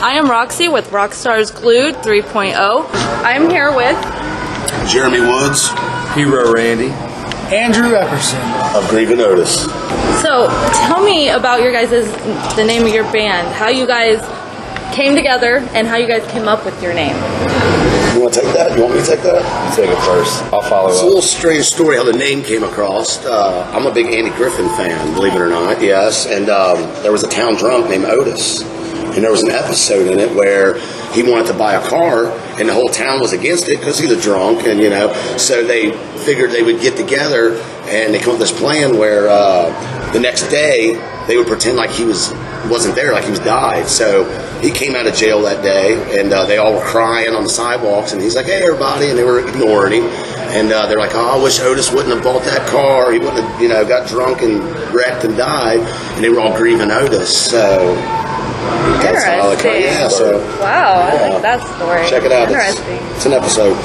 I am Roxy with Rockstars Glued 3.0. I'm here with Jeremy Woods, Hero Randy, Andrew Epperson of Grieving Otis. So tell me about the name of your band, how you guys came together, and how you guys came up with your name. You want to take that? You want me to take that? You take it first. I'll follow It's up. a little strange story how the name came across. I'm a big Andy Griffin fan, believe it or not, yes. And there was a town drunk named Otis. And there was an episode in it where he wanted to buy a car, and the whole town was against it because he's a drunk, and so they figured they would get together, and they come up with this plan where the next day they would pretend like he wasn't there, like he was died. So he came out of jail that day, and they all were crying on the sidewalks, and he's like, "Hey, everybody," and they were ignoring him. And they're like, "Oh, I wish Otis wouldn't have bought that car. He wouldn't have, got drunk and wrecked and died." And they were all grieving Otis. So that's how it came. Yeah, so wow, I like that story. check it out. Interesting. It's an episode.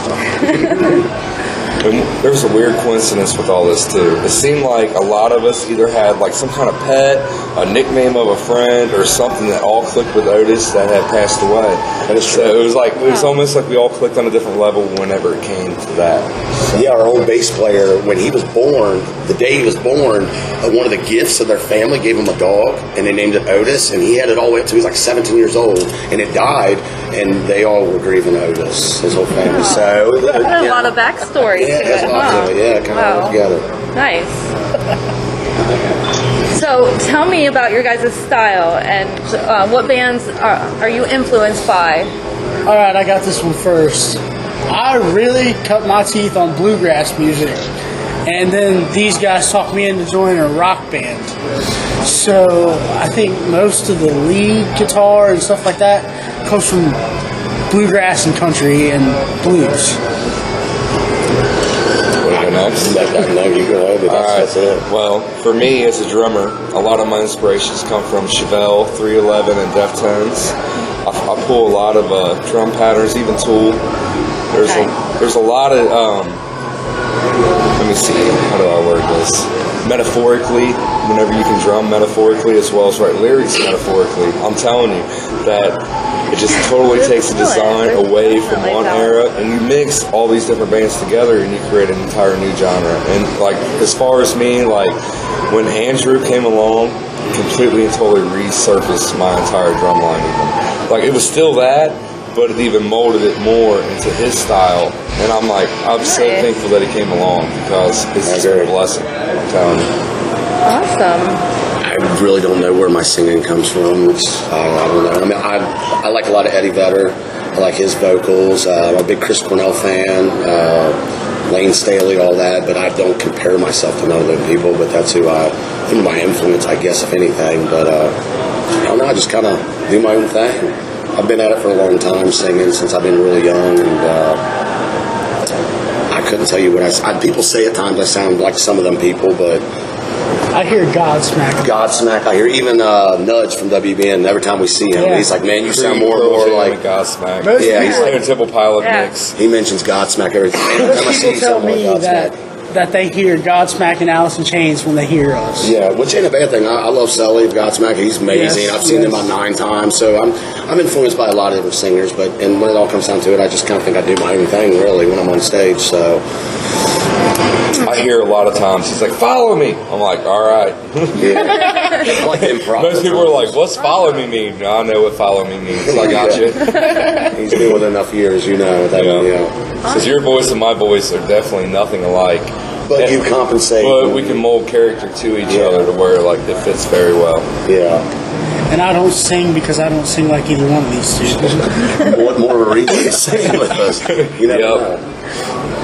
And there was a weird coincidence with all this too. It seemed like a lot of us either had like some kind of pet, a nickname of a friend, or something that all clicked with Otis that had passed away. That is true. So it was almost like we all clicked on a different level whenever it came to that. So. Yeah, our old bass player, when he was born, the day he was born, one of the gifts of their family gave him a dog, and they named it Otis, and he had it all the way up to he was like 17 years old, and it died, and they all were grieving Otis, his whole family. So a lot of backstory. Yeah, it has a lot to it. Yeah, kind of all together. Nice. So tell me about your guys' style and what bands are you influenced by? All right, I got this one first. I really cut my teeth on bluegrass music, and then these guys talked me into joining a rock band. So I think most of the lead guitar and stuff like that comes from bluegrass and country and blues. Next. No, you go ahead. That's it. Well, for me as a drummer, a lot of my inspirations come from Chevelle, 311, and Deftones. I pull a lot of drum patterns, even Tool. There's a lot of let me see, how do I word this? Metaphorically, whenever you can drum metaphorically as well as write lyrics metaphorically, I'm telling you that it just totally takes the design away from one era, and you mix all these different bands together and you create an entire new genre. And like, as far as me, like when Andrew came along, completely and totally resurfaced my entire drum line even. Like, it was still that, but it even molded it more into his style. And I'm so thankful that he came along, because it's just been a blessing, I'm telling you. Awesome. I really don't know where my singing comes from. I don't know. I mean, I like a lot of Eddie Vedder. I like his vocals. I'm a big Chris Cornell fan. Lane Staley, all that. But I don't compare myself to none of those people. But that's who my influence, I guess, if anything. But I don't know. I just kind of do my own thing. I've been at it for a long time, singing since I've been really young, and I couldn't tell you what people say at times I sound like some of them people, but I hear Godsmack. I hear even Nudge from WBN. Every time we see him, he's like, "Man, you sound more and more like Godsmack." Yeah, he's like Temple Pilot mix. He mentions Godsmack every time. Most people tell me that they hear Godsmack and Alice in Chains when they hear us. Yeah, which ain't a bad thing. I love Sully of Godsmack. He's amazing. Yes, I've seen him about 9 times, so I'm influenced by a lot of different singers. And when it all comes down to it, I just kind of think I do my own thing really when I'm on stage. So I hear a lot of times he's like, "Follow me." I'm like, "All right." Yeah, I like improv. Most people are like, "What's follow me mean?" No, I know what follow me means. I got you. He's been with enough years, you know. Because your voice and my voice are definitely nothing alike. But you compensate. But we can mold character to each other to where like it fits very well. Yeah. And I don't sing because I don't sing like either one of these two. What more of a reason to sing with us? You never know.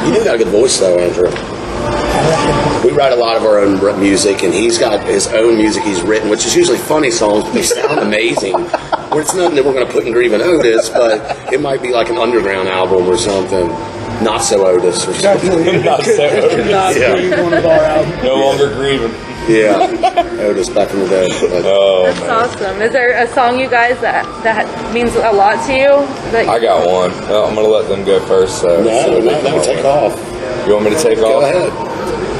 You do got a good voice though, Andrew. We write a lot of our own music, and he's got his own music he's written, which is usually funny songs, but they sound amazing. Well, it's nothing that we're going to put in Grieving Otis, but it might be like an underground album or something. Not So Otis or something. Not So Otis. Not be one of our albums. No longer grieving. Yeah, Otis back in the day. That's awesome. Is there a song, you guys, that means a lot to you? I got one. I'm going to let them go first. So No, take off. You want me to take off? Go ahead.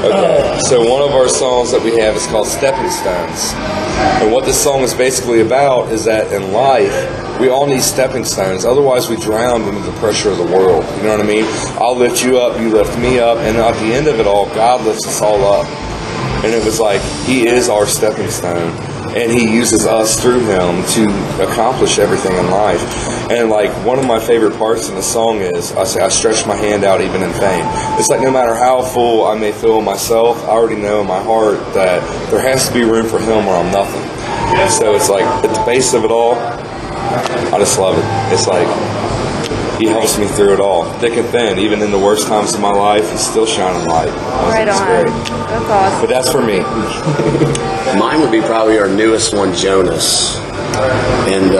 Okay, so one of our songs that we have is called Stepping Stones. And what this song is basically about is that in life, we all need stepping stones. Otherwise, we drown into the pressure of the world. You know what I mean? I'll lift you up, you lift me up, and at the end of it all, God lifts us all up. And it was like, He is our stepping stone. And He uses us through Him to accomplish everything in life. And like one of my favorite parts in the song is I say I stretch my hand out even in pain. It's like no matter how full I may feel myself, I already know in my heart that there has to be room for Him or I'm nothing. So it's like at the base of it all, I just love it. It's like He helps me through it all, thick and thin. Even in the worst times of my life, He's still shining light. Right on. Great. That's awesome. But that's for me. Mine would be probably our newest one, Jonas. And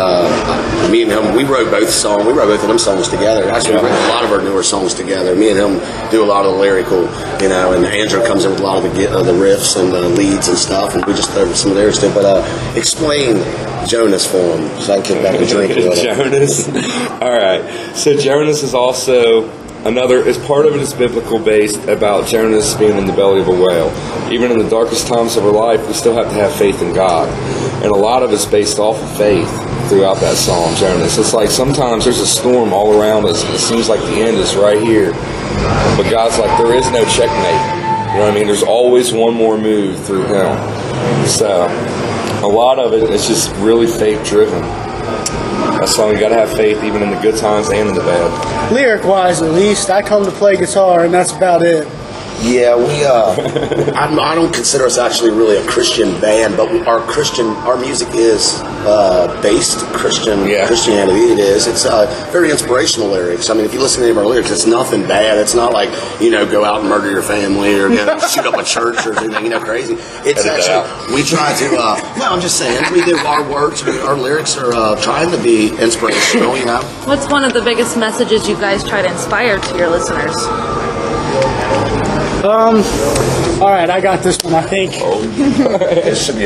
me and him, we wrote both of them songs together. Actually, we wrote a lot of our newer songs together. Me and him do a lot of the lyrical, and Andrew comes in with a lot of the riffs and the leads and stuff, and we just throw some lyrics to it. But explain Jonas for him, so I can get back to drinking with him. Jonas? All right. So Jonas is also part of it is biblical based about Jonas being in the belly of a whale. Even in the darkest times of our life, we still have to have faith in God. And a lot of it's based off of faith throughout that song, Jonas. It's like sometimes there's a storm all around us, and it seems like the end is right here. But God's like, there is no checkmate. You know what I mean? There's always one more move through Him. So a lot of it is just really faith-driven. That song, you got to have faith even in the good times and in the bad. Lyric-wise, at least, I come to play guitar, and that's about it. Yeah, I don't consider us actually really a Christian band, but our music is based Christianity. It is. It's very inspirational lyrics. I mean, if you listen to any of our lyrics, it's nothing bad. It's not like, go out and murder your family or shoot up a church or anything, crazy. It's actually, we try to, no, I'm just saying, we do our words, our lyrics are trying to be inspirational, What's one of the biggest messages you guys try to inspire to your listeners? All right, I got this one, I think.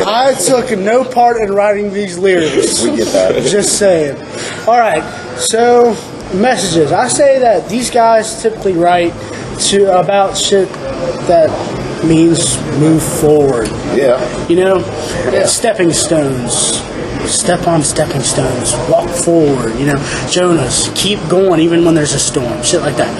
I took no part in writing these lyrics. We get that. Just saying. All right, so messages. I say that these guys typically write about shit that means move forward. Yeah. Stepping stones. Step on stepping stones. Walk forward. Jonas, keep going even when there's a storm. Shit like that.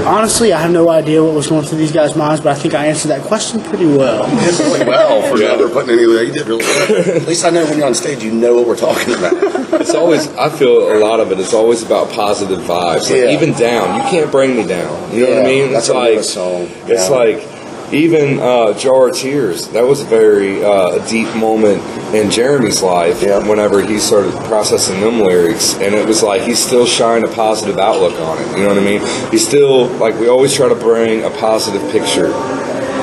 Honestly, I have no idea what was going through these guys' minds, but I think I answered that question pretty well. You did really well for never putting any. You did really well. At least I know when you're on stage, you know what we're talking about. It's always, I feel a lot of it is always about positive vibes. Like even down, you can't bring me down. You know what I mean? That's a song. Yeah. It's like even Jar of Tears. That was a very deep moment in Jeremy's life whenever he started processing them lyrics, and it was like he's still shining a positive outlook on it. You know what I mean? He's still like, we always try to bring a positive picture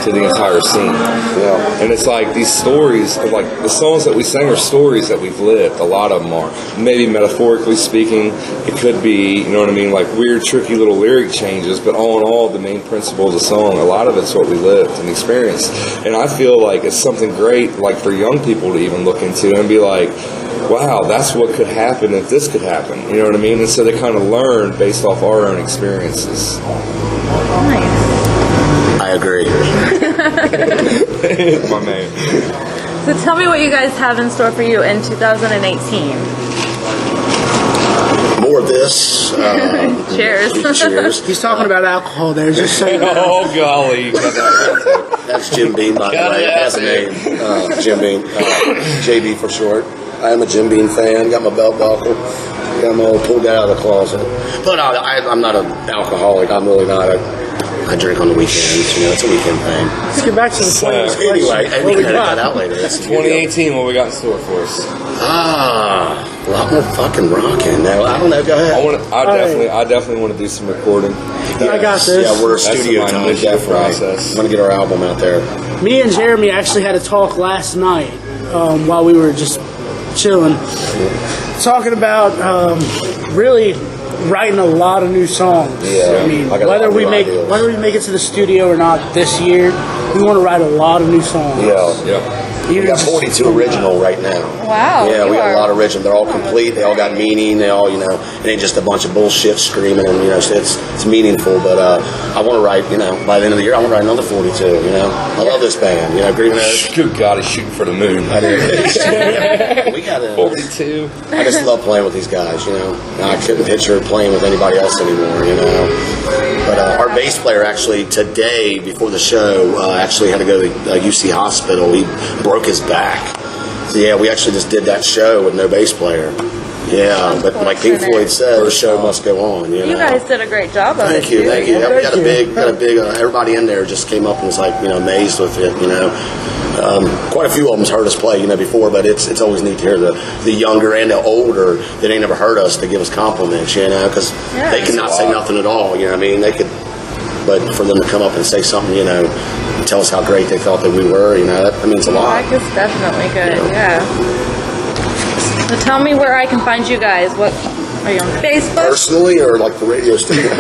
to the entire scene. Yeah. And it's like these stories, like the songs that we sing are stories that we've lived. A lot of them are. Maybe metaphorically speaking, it could be, you know what I mean, like weird, tricky little lyric changes, but all in all, the main principle of the song, a lot of it's what we lived and experienced. And I feel like it's something great, like for young people to even look into and be like, wow, that's what could happen if this could happen. You know what I mean? And so they kind of learn based off our own experiences. Nice. I agree. My man. So tell me what you guys have in store for you in 2018. More of this. Cheers. Cheers. He's talking about alcohol there, just so you know. Oh, golly. You got that right. That's Jim Beam, by the way. That's a name. Jim Beam. JB for short. I am a Jim Beam fan. Got my belt buckle. Got my old pulled out of the closet. But I'm not an alcoholic. I'm really not. I drink on the weekends. It's a weekend thing. Let's get back to the point. Anyway, we can edit that out later. 2018, what we got in store for us? A lot more fucking rocking. Now, I don't know. Go ahead. I definitely want to do some recording. I got this. Yeah, we're a That's studio my time. initial Definitely. process. I'm gonna get our album out there. Me and Jeremy actually had a talk last night while we were just chilling, talking about really writing a lot of new songs. Yeah, I mean, I got whether we make ideas. it to the studio or not this year, we want to write a lot of new songs. Yeah. Yep. We got 42 original right now. Wow. Yeah, you we got are- a lot of original. They're all complete. They all got meaning. They all, it ain't just a bunch of bullshit screaming. And it's meaningful. But I want to write. By the end of the year, I want to write another 42. I love this band. Grieving Otis. Good God, he's shooting for the moon. I do. We got 42. I just love playing with these guys. I couldn't picture playing with anybody else anymore. But our bass player actually today before the show actually had to go to UC hospital. He broke his back. So yeah, we actually just did that show with no bass player. Yeah, but like Pink Floyd said, the show must go on. You guys did a great job of it. Thank you. too. Yeah, we got a big. Everybody in there just came up and was like, amazed with it. Quite a few of them's heard us play, before, but it's always neat to hear the younger and the older that ain't never heard us to give us compliments, because they could not say nothing at all. They could, but for them to come up and say something, and tell us how great they thought that we were, that means a lot. That is definitely good. Yeah. So tell me where I can find you guys. What are you on Facebook? Personally, or like the radio station?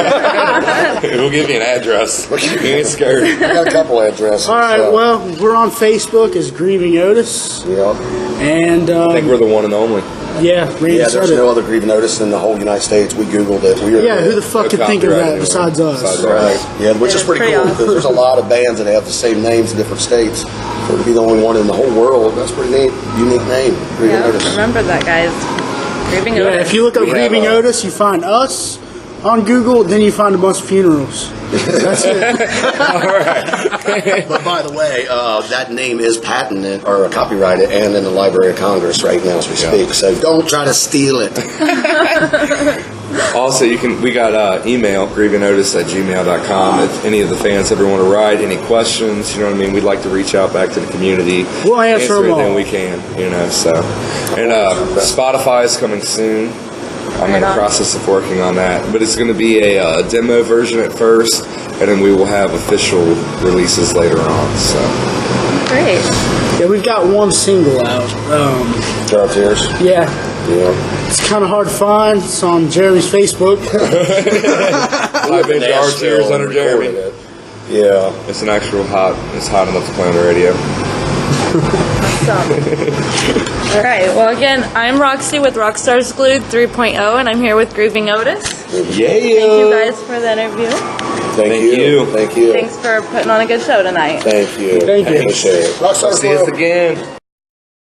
We'll give you an address. You ain't scared. We got a couple addresses. All right, well, we're on Facebook as Grieving Otis. Yeah. And I think we're the one and only. Randy Yeah, said there's it. no other Grieving Otis in the whole United States. We Googled it. Who the fuck could think of that besides us? Right. Yeah, which is pretty cool because there's a lot of bands that have the same names in different states. For it to be the only one in the whole world, that's pretty neat. Unique name, Grieving Otis. Remember that, guys. Grieving Otis. If you look up Grieving Otis, you find us on Google, then you find a bunch of funerals. That's it. All right. But by the way, that name is patented or copyrighted and in the Library of Congress right now as we speak. So don't try to steal it. Also, we got email, grievingotis@gmail.com. If any of the fans ever want to write, any questions, we'd like to reach out back to the community. We'll answer them all. Anything we can, so. And Spotify is coming soon. I'm in the process of working on that. But it's going to be a demo version at first, and then we will have official releases later on, so. Great. Yeah, we've got one single out. Jar of Tears. Yeah. Yeah. It's kind of hard to find. It's on Jeremy's Facebook. I've been Jar of Tears under Jeremy. Yeah. It's an actual it's hot enough to play on the radio. Awesome. All right. Well, again, I'm Roxy with Rockstars Glued 3.0, and I'm here with Grieving Otis. Yeah. Thank you guys for the interview. Thank you. Thank you. Thanks for putting on a good show tonight. Thank you. Thank you. Appreciate it. Rockstar See us again.